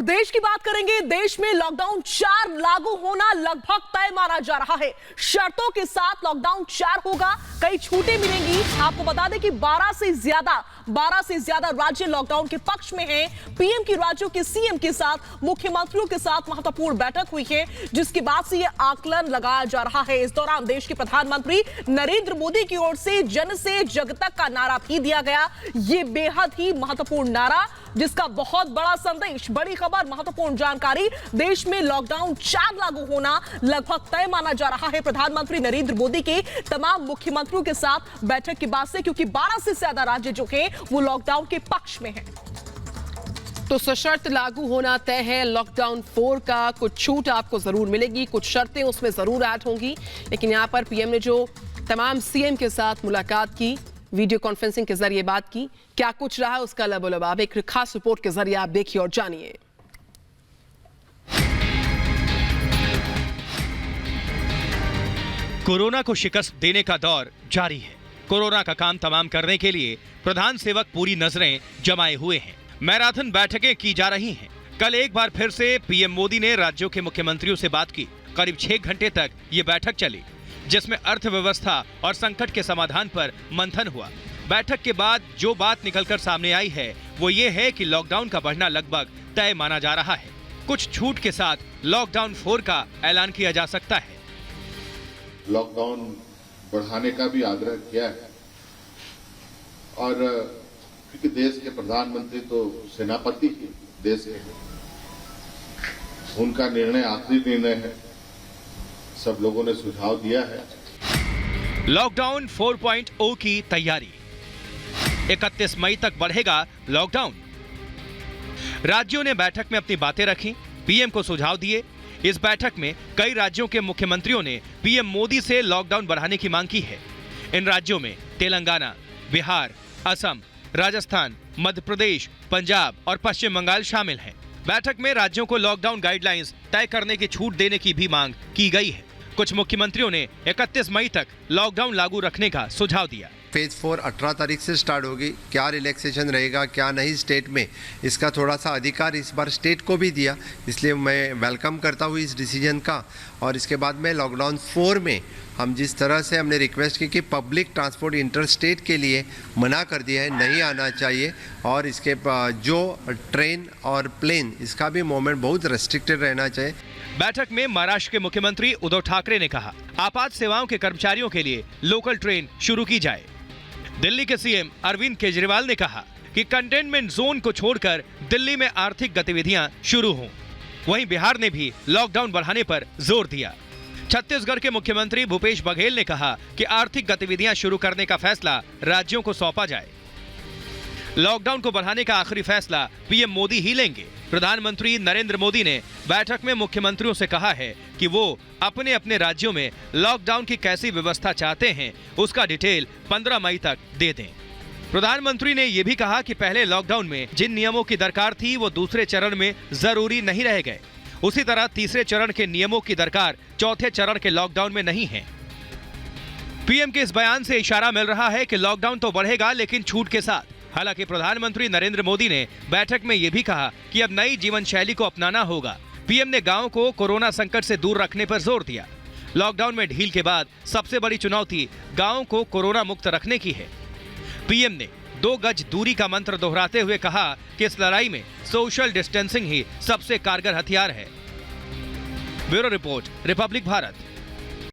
देश की बात करेंगे। देश में लॉकडाउन 4 लागू होना लगभग तय माना जा रहा है। शर्तों के साथ लॉकडाउन 4 होगा, कई छूटें मिलेंगी। आपको बता दें कि 12 से ज्यादा राज्य लॉकडाउन के पक्ष में हैं। पीएम की राज्यों के सीएम के साथ मुख्यमंत्रियों के साथ महत्वपूर्ण बैठक हुई है, जिसके बाद से यह आकलन लगाया जा रहा है। इस दौरान देश के प्रधानमंत्री नरेंद्र मोदी की ओर से जन से जग तक का नारा भी दिया गया। यह बेहद ही महत्वपूर्ण नारा, जिसका बहुत बड़ा संदेश, बड़ी खबर, महत्वपूर्ण जानकारी। देश में लॉकडाउन 4 लागू होना लगभग तय माना जा रहा है। प्रधानमंत्री नरेंद्र मोदी के तमाम मुख्यमंत्रियों के साथ बैठक के बाद से, क्योंकि 12 से ज्यादा राज्य जो हैं वो लॉकडाउन के पक्ष में हैं। तो सशर्त लागू होना तय है लॉकडाउन 4 का। कुछ छूट आपको जरूर मिलेगी, कुछ शर्तें उसमें जरूर ऐड होंगी। लेकिन यहां पर पीएम ने जो तमाम सीएम के साथ मुलाकात की, वीडियो कॉन्फ्रेंसिंग के जरिए बात की, क्या कुछ रहा उसका लबोलबाब एक खास रिपोर्ट के जरिए आप देखिए और जानिए। कोरोना को शिकस्त देने का दौर जारी है। कोरोना का काम तमाम करने के लिए प्रधान सेवक पूरी नजरें जमाए हुए हैं। मैराथन बैठकें की जा रही हैं। कल एक बार फिर से पीएम मोदी ने राज्यों के मुख्यमंत्रियों से बात की। करीब 6 घंटे तक ये बैठक चली, जिसमें अर्थव्यवस्था और संकट के समाधान पर मंथन हुआ। बैठक के बाद जो बात निकलकर सामने आई है वो ये है कि लॉकडाउन का बढ़ना लगभग तय माना जा रहा है। कुछ छूट के साथ लॉकडाउन 4 का ऐलान किया जा सकता है। लॉकडाउन बढ़ाने का भी आग्रह किया है और क्योंकि देश के प्रधानमंत्री तो सेनापति ही देश के हैं, उनका निर्णय आखिरी निर्णय है। सब लोगों ने सुझाव दिया है। लॉकडाउन 4.0 की तैयारी। 31 मई तक बढ़ेगा लॉकडाउन। राज्यों ने बैठक में अपनी बातें रखी, पीएम को सुझाव दिए। इस बैठक में कई राज्यों के मुख्यमंत्रियों ने पीएम मोदी से लॉकडाउन बढ़ाने की मांग की है। इन राज्यों में तेलंगाना, बिहार, असम, राजस्थान, मध्य प्रदेश, पंजाब और पश्चिम बंगाल शामिल हैं। बैठक में राज्यों को लॉकडाउन गाइडलाइंस तय करने की छूट देने की भी मांग की गई है। कुछ मुख्यमंत्रियों ने 31 मई तक लॉकडाउन लागू रखने का सुझाव दिया। फेज 4 18 तारीख से स्टार्ट होगी। क्या रिलैक्सेशन रहेगा क्या नहीं स्टेट में, इसका थोड़ा सा अधिकार इस बार स्टेट को भी दिया, इसलिए मैं वेलकम करता हूँ इस डिसीजन का। और इसके बाद में लॉकडाउन 4 में हम जिस तरह से हमने रिक्वेस्ट की कि पब्लिक ट्रांसपोर्ट इंटर स्टेट के लिए मना कर दिया है, नहीं आना चाहिए। और इसके जो ट्रेन और प्लेन, इसका भी मूवमेंट बहुत रेस्ट्रिक्टेड रहना चाहिए। बैठक में महाराष्ट्र के मुख्यमंत्री उद्धव ठाकरे ने कहा, आपात सेवाओं के कर्मचारियों के लिए लोकल ट्रेन शुरू की जाए। दिल्ली के सीएम अरविंद केजरीवाल ने कहा कि कंटेनमेंट जोन को छोड़कर दिल्ली में आर्थिक गतिविधियां शुरू हों। वहीं बिहार ने भी लॉकडाउन बढ़ाने पर जोर दिया। छत्तीसगढ़ के मुख्यमंत्री भूपेश बघेल ने कहा कि आर्थिक गतिविधियां शुरू करने का फैसला राज्यों को सौंपा जाए। लॉकडाउन को बढ़ाने का आखिरी फैसला पीएम मोदी ही लेंगे। प्रधानमंत्री नरेंद्र मोदी ने बैठक में मुख्यमंत्रियों से कहा है कि वो अपने अपने राज्यों में लॉकडाउन की कैसी व्यवस्था चाहते हैं, उसका डिटेल 15 मई तक दे दें। प्रधानमंत्री ने यह भी कहा कि पहले लॉकडाउन में जिन नियमों की दरकार थी वो दूसरे चरण में जरूरी नहीं रह गए। उसी तरह तीसरे चरण के नियमों की दरकार चौथे चरण के लॉकडाउन में नहीं है। पीएम के इस बयान से इशारा मिल रहा है कि लॉकडाउन तो बढ़ेगा, लेकिन छूट के साथ। हालांकि प्रधानमंत्री नरेंद्र मोदी ने बैठक में यह भी कहा कि अब नई जीवन शैली को अपनाना होगा। पीएम ने गांवों को कोरोना संकट से दूर रखने पर जोर दिया। लॉकडाउन में ढील के बाद सबसे बड़ी चुनौती गांवों को कोरोना मुक्त रखने की है। पीएम ने 2 गज दूरी का मंत्र दोहराते हुए कहा कि इस लड़ाई में सोशल डिस्टेंसिंग ही सबसे कारगर हथियार है। Bureau report, Republic Bharat.